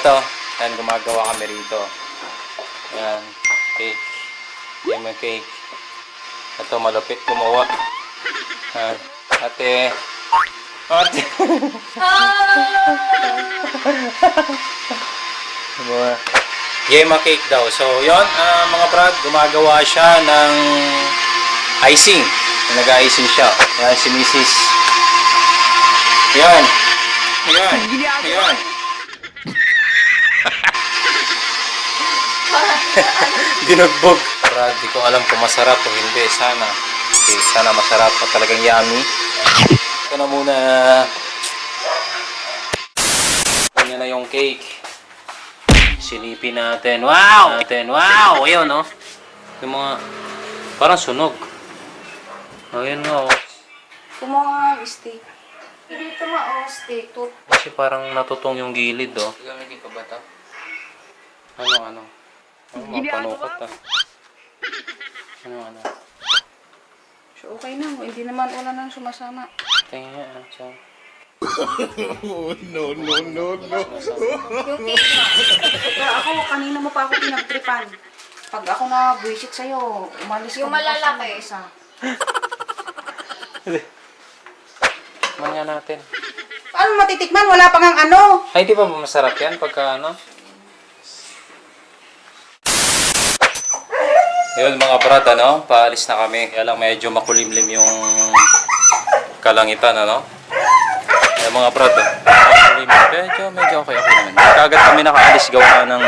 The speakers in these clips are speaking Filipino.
ito. Yan, gumagawa kami rito. Yan, cake. Yan yung cake. Ito, malupit gumawa. Yan. Ate. Ate. Yema cake daw. So, yon mga brad, gumagawa siya ng icing. Nag-icing siya. Yan, si Mrs. Yan. Yan. Yan. Dinugbog. Brad, di ko alam kung masarap o hindi. Sana. Okay, sana masarap at talagang yummy. Ito na muna. Ganyan na yung cake. Silipin natin. Wow! Wow! Ayun, no? Yung mga parang sunog. Ayun, no? Kumuha ng steak. Dito nga, steak. Kasi parang natutong yung gilid, oh. Gamitin ko ba ito? Ano? Mapanukot, ah. Ano? So, okay na. Hindi naman wala nang sumasama. Tingnan niya, ah. So, No. Yung cake na. Pero ako, kanina mo pa ako pinagtripan. Pag ako na buwisit sa'yo, umalis Yung ka bukas malalaki. ng isa. manya natin. Paano matitikman? Wala pang ang ano. Ay, di ba masarap yan pagka ano? Yun mga brad, ano? Paalis na kami. Kaya lang medyo makulimlim yung kalangitan, ano? Kaya mga brad, medyo okay naman. Kagad kami nakaalis gawa ng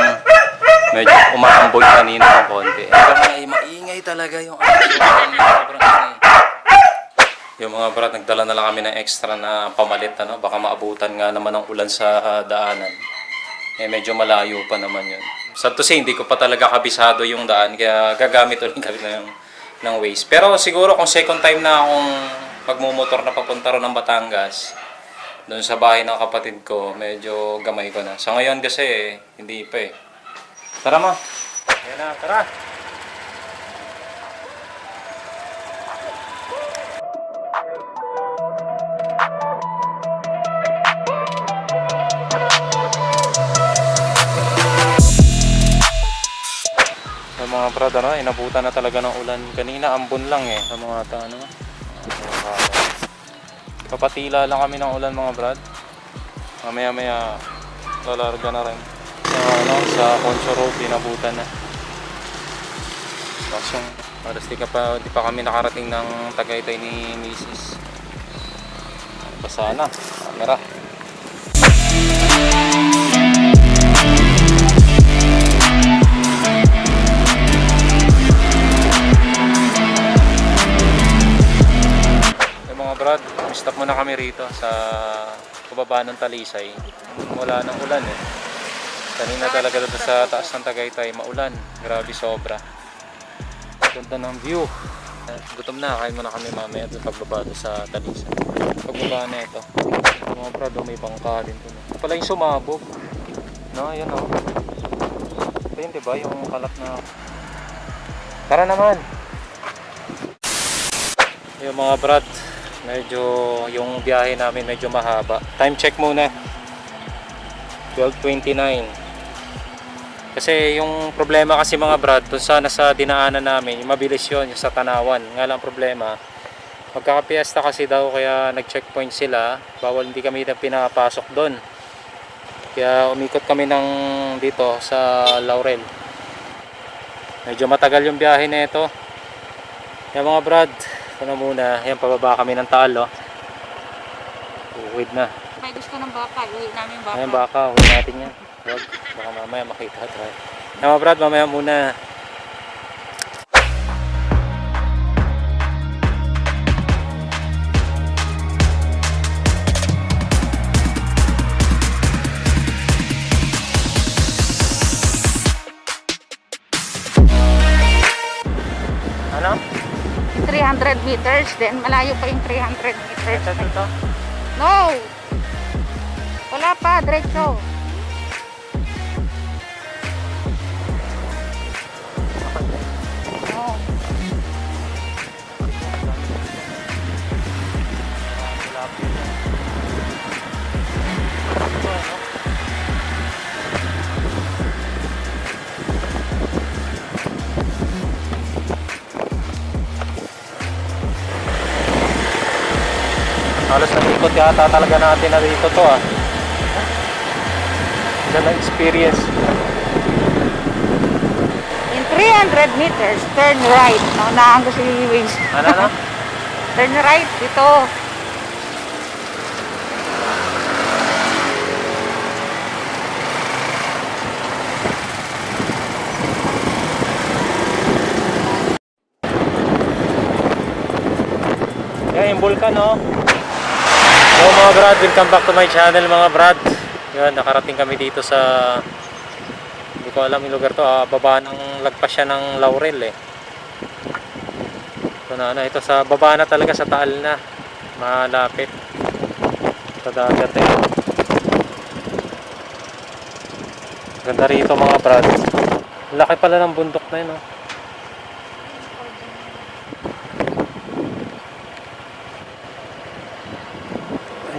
medyo umaambol kanina ng konti. Hanggang maingay talaga yung yung mga brad, nagdala na lang kami ng extra na pamalit, ano? Baka maabutan nga naman ng ulan sa daanan. Eh, medyo malayo pa naman yun. Sad to say, hindi ko pa talaga kabisado yung daan, kaya gagamit ulit kami ng Waze. Pero siguro kung second time na akong magmumotor na papunta ron ng Batangas, doon sa bahay ng kapatid ko, medyo gamay ko na. Sa ngayon kasi, hindi pa eh. Tara ma. Ayan na, tara. Sa mga brad, ano, inabutan na talaga ng ulan. Kanina, ambon lang eh. Sa mga papatila lang kami ng ulan mga brad. Mamaya lalarga na rin. Sa Concho Road, inabutan na. Tapos yung alas di pa kami nakarating ng Tagaytay ni Mrs. Basa na. Camera. Brad, stop muna kami rito sa pababa ng Talisay. Wala nang ulan eh. Kanina talaga doon sa taas ng Tagaytay, maulan. Grabe sobra. Ganda ng view. Gutom na, kain muna kami mamaya doon pagbaba doon sa Talisay. Pagbaba na ito. Mga brad, may bangka din doon. Ito pala yung sumabog. No, ayan o. Ito yun diba, yung kalat na... Tara naman! Yung mga brad, medyo yung biyahe namin medyo mahaba. Time check muna. 12:29. Kasi yung problema kasi mga brad, doon sana sa dinaanan namin, yung mabilis yun, yung sa Tanawan. Nga lang problema, magkakapiesta kasi daw kaya nag-checkpoint sila. Bawal, hindi kami pinapasok doon. Kaya umikot kami ng dito sa Laurel. Medyo matagal yung biyahe na ito. Kaya mga brad, ito na muna. Ayan, pababa kami ng Taal, oh. Uwid na. May gusto ng baka, uwi namin baka. Ayan, baka. Uwid natin yan. Huwag. Baka mamaya makita. Try. Ayan mga brad, mamaya muna. Ano? 300 meters, then malayo pa yung 300 meters. Ito. No! Wala pa, diretso. No. Halos nag-ikot yata talaga natin na dito to ah. Ganda ng experience. In 300 meters, turn right. Naunahan ko si Waze. Ano? Turn right dito. Yan yung vulkan oh. So mga brad, welcome back to my channel mga brad. Yan, nakarating kami dito sa, hindi ko alam yung lugar to ah. Baba ng lagpas siya ng Laurel eh. Ito na, ito sa baba na talaga, sa Taal na. Malapit sa dagat eh. Ganda rito mga brad. Laki pala ng bundok na yun oh.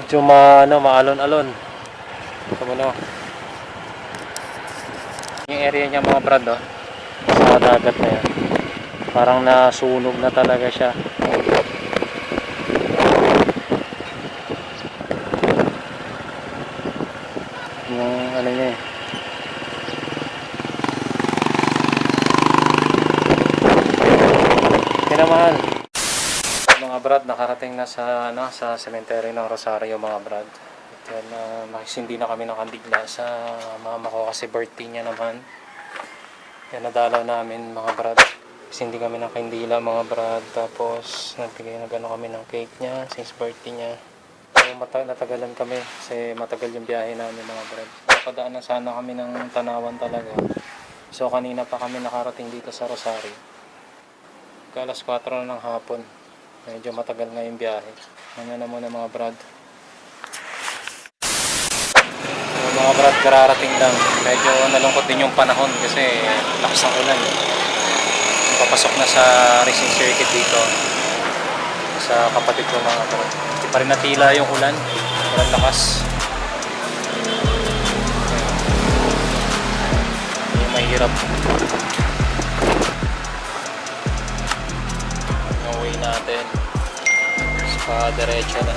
Medyo maalon-alon. Ito mo no. Yung area niya mga brad oh. Sa dagat na yan. Parang nasunog na talaga siya. Yung ano niya eh. Kinamahal. Mga brad, nakarating na sa sa cemetery ng Rosario mga brad. Yan, makisindi na kami ng kandila sa mama ko kasi birthday niya naman. Yan, nadalaw namin mga brad. Sindi kami ng kandila mga brad. Tapos nagbigay na gano'n kami ng cake niya since birthday niya. So, natagalan kami kasi matagal yung biyahe namin mga brad. Napadaan na sana kami ng Tanawan talaga. So kanina pa kami nakarating dito sa Rosario. Alas 4 na ng hapon. Medyo matagal nga yung biyahe. Ano na muna mga brad. So, mga brad, kararating lang. Medyo nalungkot din yung panahon kasi lakas ng ulan. Papasok na sa racing circuit dito sa kapatid ko mga brad. Hindi pa rin natila yung ulan. Walang lakas. Yung mahirap. Yung way natin. Pa diretso na.